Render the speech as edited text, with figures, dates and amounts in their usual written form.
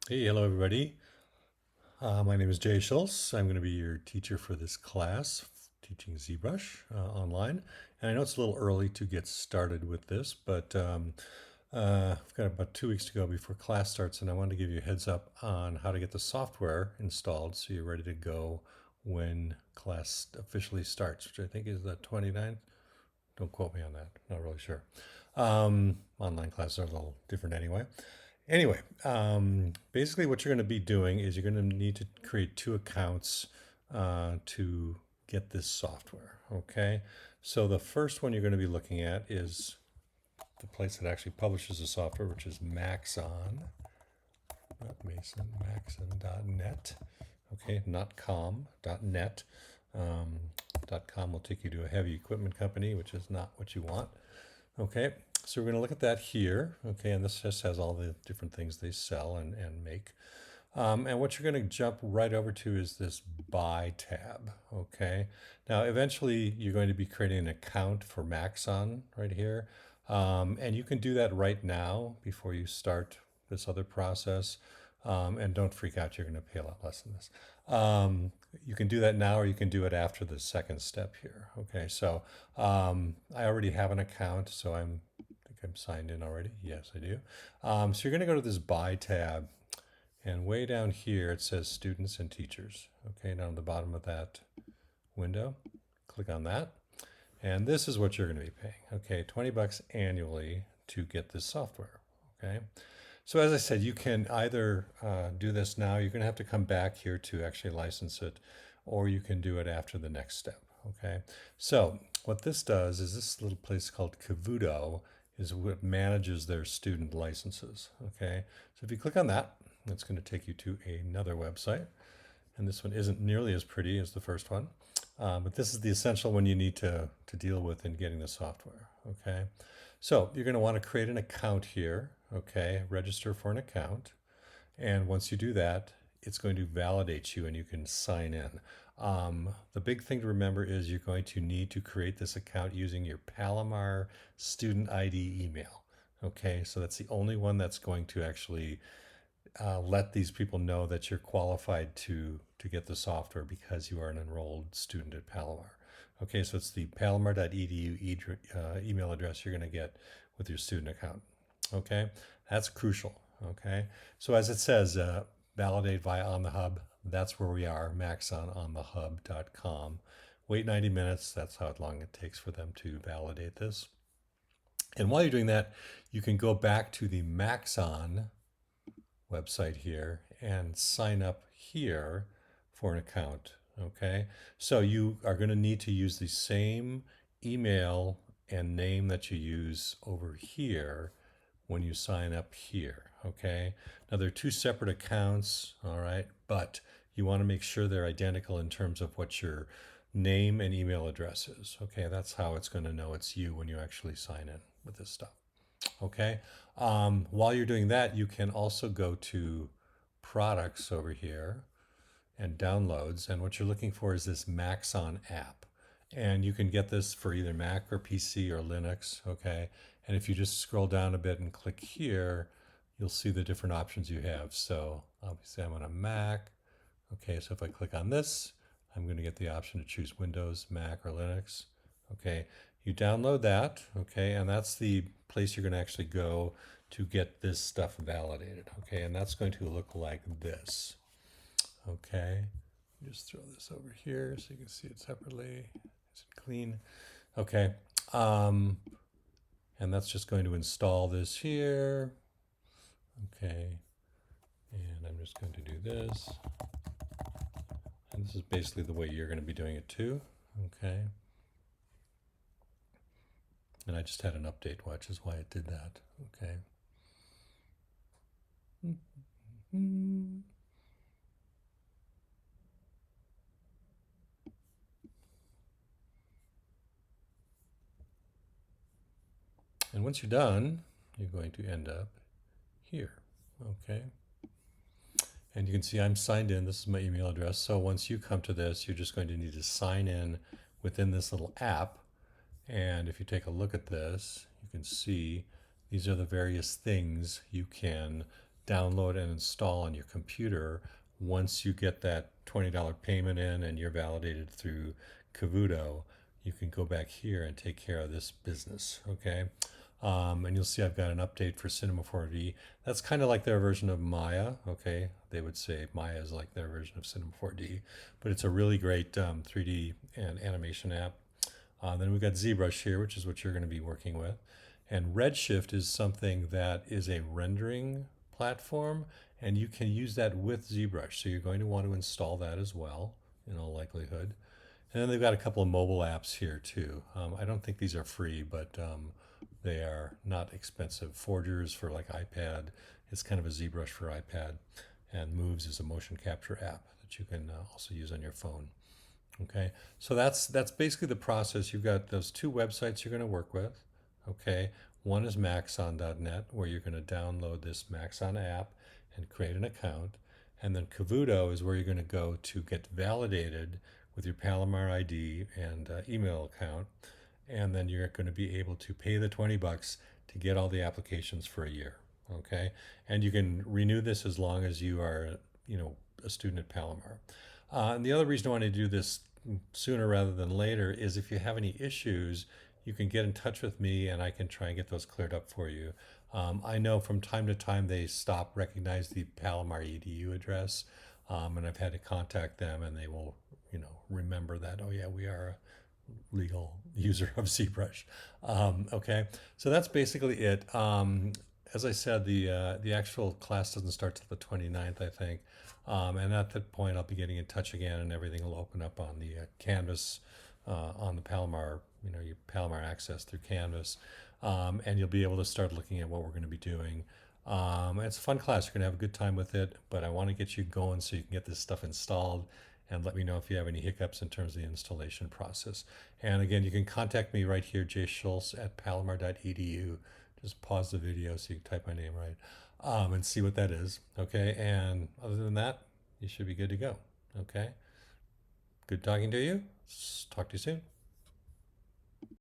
Hey, hello everybody. My name is Jay Schultz. I'm going to be your teacher for this class, teaching ZBrush online. And I know it's a little early to get started with this, but I've got about 2 weeks to go before class starts, and I wanted to give you a heads up on how to get the software installed so you're ready to go when class officially starts, which I think is the 29th. Don't quote me on that. Not really sure. Online classes are a little different anyway. Anyway, basically what you're going to be doing is you're going to need to create two accounts to get this software. Okay, so the first one you're going to be looking at is the place that actually publishes the software, which is Maxon, not Mason, Maxon.net. Okay, not com, .net. .com will take you to a heavy equipment company, which is not what you want. Okay, so we're going to look at that here. Okay, and this just has all the different things they sell and make. And what you're going to jump right over to is this Buy tab. Okay, now eventually you're going to be creating an account for Maxon right here. And you can do that right now before you start this other process. And don't freak out, you're going to pay a lot less than this. You can do that now, or you can do it after the second step here. Okay, so I already have an account, so I think I'm signed in already. Yes, I do. So you're going to go to this Buy tab, and way down here it says Students and Teachers. Okay, down at the bottom of that window, click on that. And this is what you're going to be paying. Okay, 20 bucks annually to get this software. Okay. So as I said, you can either do this now, you're going to have to come back here to actually license it, or you can do it after the next step. Okay. So what this does is this little place called Cavuto is what manages their student licenses. Okay. So if you click on that, it's going to take you to another website. And this one isn't nearly as pretty as the first one. But this is the essential one you need to deal with in getting the software. Okay, so you're going to want to create an account here. Okay, register for an account, and once you do that, it's going to validate you and you can sign in. The big thing to remember is you're going to need to create this account using your Palomar student ID email. Okay, so that's the only one that's going to actually let these people know that you're qualified to get the software because you are an enrolled student at Palomar. Okay, so it's the palomar.edu email address you're going to get with your student account. Okay, that's crucial. Okay, so as it says, validate via On the Hub. That's where we are, maxononthehub.com. Wait 90 minutes. That's how long it takes for them to validate this. And while you're doing that, you can go back to the Maxon website here and sign up here for an account. Okay, so you are going to need to use the same email and name that you use over here when you sign up here. Okay, now they're two separate accounts, all right, but you want to make sure they're identical in terms of what your name and email address is. Okay, that's how it's going to know it's you when you actually sign in with this stuff. Okay, while you're doing that, you can also go to products over here and downloads. And what you're looking for is this Maxon app. And you can get this for either Mac or PC or Linux. Okay, and if you just scroll down a bit and click here, you'll see the different options you have. So obviously I'm on a Mac. Okay, so if I click on this, I'm going to get the option to choose Windows, Mac, or Linux. Okay, you download that, okay, and that's the place you're going to actually go to get this stuff validated, okay, and that's going to look like this. Okay, just throw this over here so you can see it separately. Is it clean? Okay, and that's just going to install this here. Okay, and I'm just going to do this. And this is basically the way you're going to be doing it too. Okay. And I just had an update, which is why it did that. Okay. And once you're done, you're going to end up here. Okay. And you can see I'm signed in. This is my email address. So once you come to this, you're just going to need to sign in within this little app. And if you take a look at this, you can see these are the various things you can download and install on your computer. Once you get that $20 payment in and you're validated through Cavuto, you can go back here and take care of this business, okay? And you'll see I've got an update for Cinema 4D. That's kind of like their version of Maya, okay? They would say Maya is like their version of Cinema 4D, but it's a really great 3D and animation app. Then we've got ZBrush here, which is what you're going to be working with. And Redshift is something that is a rendering platform, and you can use that with ZBrush. So you're going to want to install that as well, in all likelihood. And then they've got a couple of mobile apps here too. I don't think these are free, but they are not expensive. Forgers for like iPad. It's kind of a ZBrush for iPad. And Moves is a motion capture app that you can also use on your phone. Okay, so that's basically the process. You've got those two websites you're going to work with. Okay, one is maxon.net, where you're going to download this Maxon app and create an account. And then Cavuto is where you're going to go to get validated with your Palomar ID and email account. And then you're going to be able to pay the $20 to get all the applications for a year. Okay, and you can renew this as long as you are, a student at Palomar. And the other reason I want to do this sooner rather than later is if you have any issues, you can get in touch with me and I can try and get those cleared up for you. I know from time to time they recognize the Palomar EDU address, and I've had to contact them and they will, remember that, oh yeah, we are a legal user of ZBrush. Okay, so that's basically it. As I said, the actual class doesn't start till the 29th, I think. And at that point, I'll be getting in touch again, and everything will open up on the Canvas, on the Palomar, your Palomar access through Canvas, and you'll be able to start looking at what we're going to be doing. It's a fun class. You're going to have a good time with it, but I want to get you going so you can get this stuff installed, and let me know if you have any hiccups in terms of the installation process. And again, you can contact me right here, jschultz@palomar.edu. Just pause the video so you can type my name right, and see what that is. Okay, and other than that, you should be good to go. Okay, good talking to you. Talk to you soon.